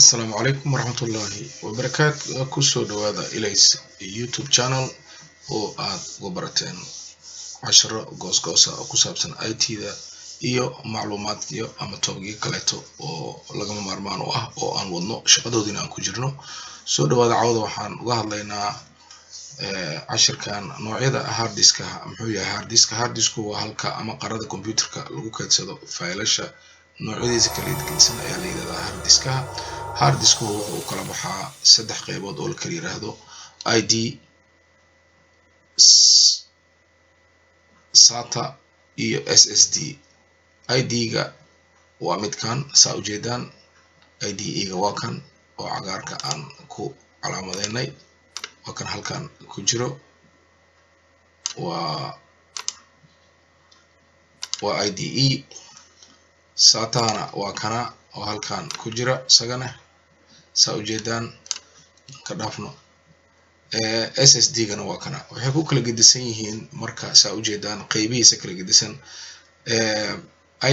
Assalamu alaikum warahmatullahi wabarakatuh. Kusoo dhawaada ilays YouTube channel oo aad uga barateen casharo goosgoosa oo ku saabsan IT-da iyo macluumaadyo ama topic kaleeto oo lagama maarmaan u ah oo aan wadno shaqadoodina aan ku jirno. Soo dhawaada cawda waxaan uga hadlaynaa cashirkan noocyada hard diska. Muxuu yahay hard disk? Hard disku waa halka ama qarada kombiyuutarka lagu kaydsado faylasha noocyadiisa kala gedisan ayaa la yiraahdaa hard diska. Hard disku wuxuu kala baxaa saddex qaybood oo la kala yiraahdo ID, SATA iyo SSD. ID-ga waa midkan saa u jeedaan, ID-ga waa kan oo cagaarka aan ku calaamadeynay, waa kan halkan ku jiro, waa IDE. SATA-na waa kana oo halkan ku jira isagana saa u jeedaan, ka dhaafno. SSD-gana waa kana. Waxay ku kala gedisan yihiin marka saa u jeedaan qaybihiisa kala gedisan.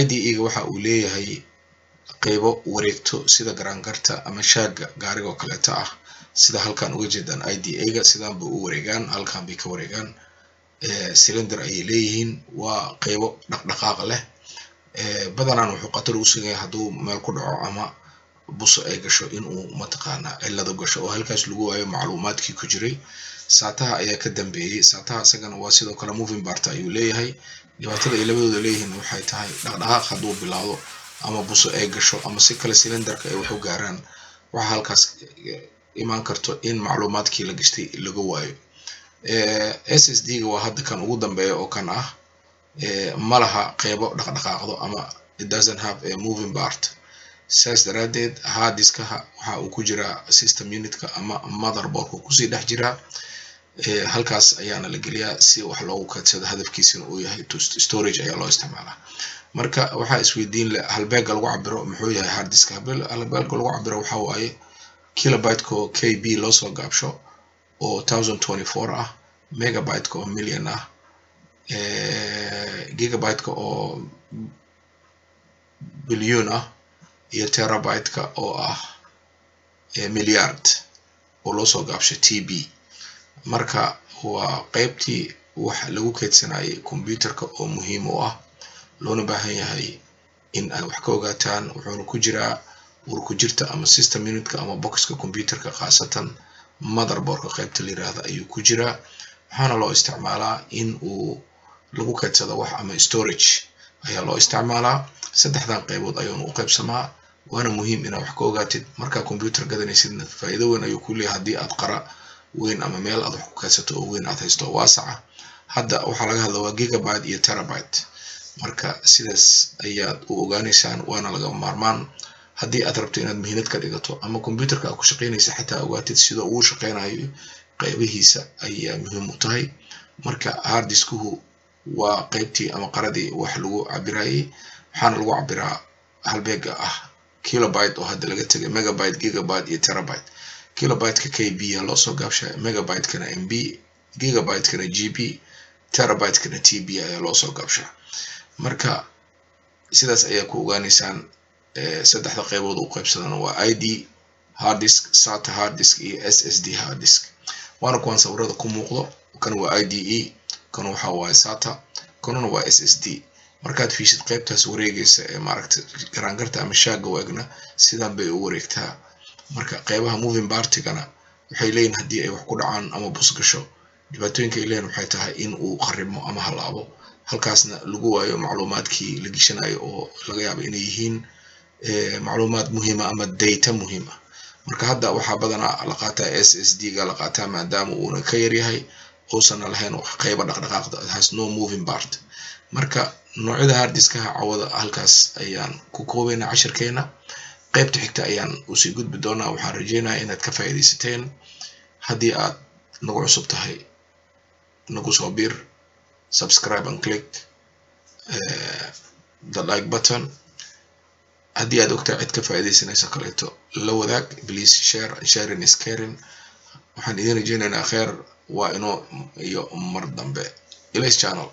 IDE-ga waxa uu leeyahay qaybo wareegto sida garaangarta ama shaaga gaariga oo kaleeto ah, sida halkan uga jeedaan. IDE-ga sidaan bay u wareegaan, halkan bay ka wareegaan. Cylinder ayay leeyihiin, waa qaybo dhaqdhaqaaq leh. Badanaan wuxuu qatar u sugan yahay hadduu meel ku dhaco ama buso ay gasho inuu mataqaana cillado gasho oo halkaas lagu waayo macluumaadkii ku jiray. SATA ayaa ka dambeeyay. SATA isagana waa sidoo kale moving part ayuu leeyahay. Dhibaatada ay labadooda leeyihiin waxay tahay dhaqdhaqaaq hadduu bilaado ama buso ay gasho ama si kale cylinderka ay wax u gaaraan, waxa halkaas imaan karto in macluumaadkii la gashtay laga waayo. SSD-ga waa hadda kan ugu dambeeya oo kan ah, malaha qaybo dhaqdhaqaaqdo ama it doesn't have a moving part. Saas daraadeed hard diskaha waxa uu ku jiraa system unitka ama motherboardka kusii dhex jiraa. Halkaas ayaana la geliyaa si wax loogu kaydsado, hadafkiisuna uu yahay storage ayaa loo isticmaalaa. Marka waxaa isweydiin leh halbeega lagu cabiro muxuu yahay hard disk. Halbeega lagu cabiro waxa waaye Kilobyte-ka oo KB loo soo gaabsho oo 1024 ah, Megabyte-ka oo million ah, Gigabyte-ka oo billion ah, iyo Terrebyte-ka oo ah milyard oo loo soo gaabsho TB. Marka waa qaybtii wax lagu kaydsanayay kombiyuutarka oo muhiim u ah, loona baahan yahay in aad wax ka ogaataan. Wuxuuna ku jiraa ku jirta ama system unitka ama boxka kombiyuutarka, khaasatan motherboardka qaybta la yiraahdo ayuu ku jiraa. Waxaana loo isticmaalaa in uu lagu kaydsado wax ama storage ayaa loo isticmaalaa. Saddexdan qaybood ayuuna u qaybsamaa, waana muhiim inaad wax ka ogaatid. Markaa kombiyuutar gadanaysidna faa'iido weyn ayuu ku leeyahay haddii aad qara weyn ama meel aad wax ku kaydsato oo weyn aad haysto waasaca. Hadda waxaa laga hadla waa Gigabyte iyo Terrebyte. Marka sidaas ayaad u ogaanaysaan, waana laga maarmaan haddii aad rabto inaad mihnad ka dhigato ama kombiyuutarka aad ku shaqaynaysa xitaa ogaatid sida uu shaqaynayo qaybihiisa ayaa muhiim u tahay. Marka hard diskuhu waa qaybtii ama qaradii wax lagu cabirayay. Waxaana lagu cabiraa halbeega ah Kilobyte oo hadda laga tagay Megabyte, Gigabyte iyo Terrebyte. Kilobyte-ka KB ayaa loo soo gaabshaa, Megabyte-kana MB, Gigabyte-kana GB, Terrebyte-kana TB ayaa loo soo gaabshaa. Marka sidaas ayaa ku ogaanaysaan saddexda qaybood u qaybsadana waa ID hard disk, SATA hard disk iyo SSD hard disk. Waana kuwan sawirada ku muuqdo. Kan waa IDE, kan waxa waa SATA, kanuna waa SSD. Markaad fiishid qaybtaas wareegaysa ee maaragtay garaangarta ama shaaga waagna sidaan bay u wareegtaa. Marka qaybaha moving part-gana waxay leeyihiin haddii ay wax ku dhacaan ama bus gasho, dhibaatooyinka ay leeyihiin waxay tahay in uu qarrimo ama halaabo, halkaasna lagu waayo macluumaadkii la gishanayo oo laga yaabo inay yihiin macluumaad muhiim ah ama data muhiim ah. Marka hadda waxaa badanaa la qaataa SSD-ga la qaataa maadaama uuna ka yar yahay, uusan lahayn wax qaybo dhaqdhaqaaqda, has no moving part. Marka noocyada hard diskaha cawada halkaas ayaan ku koobaynaa cashirkeena. qaybta xigta ayaan usii gudbi doonaa. Waxaan rajeynayaa inaad ka faa'iidaysateen. Haddii aad nagu cusub tahay, nagu soo bir, subscribe and click the like button. haddii aad ogtahay cid ka faa'iidaysanaysa kaleeto la wadaag. Please share, sharing is caring. waxaan idin rajeynaynaa kheer waa inoo iyo mar dambe. Ilays channel.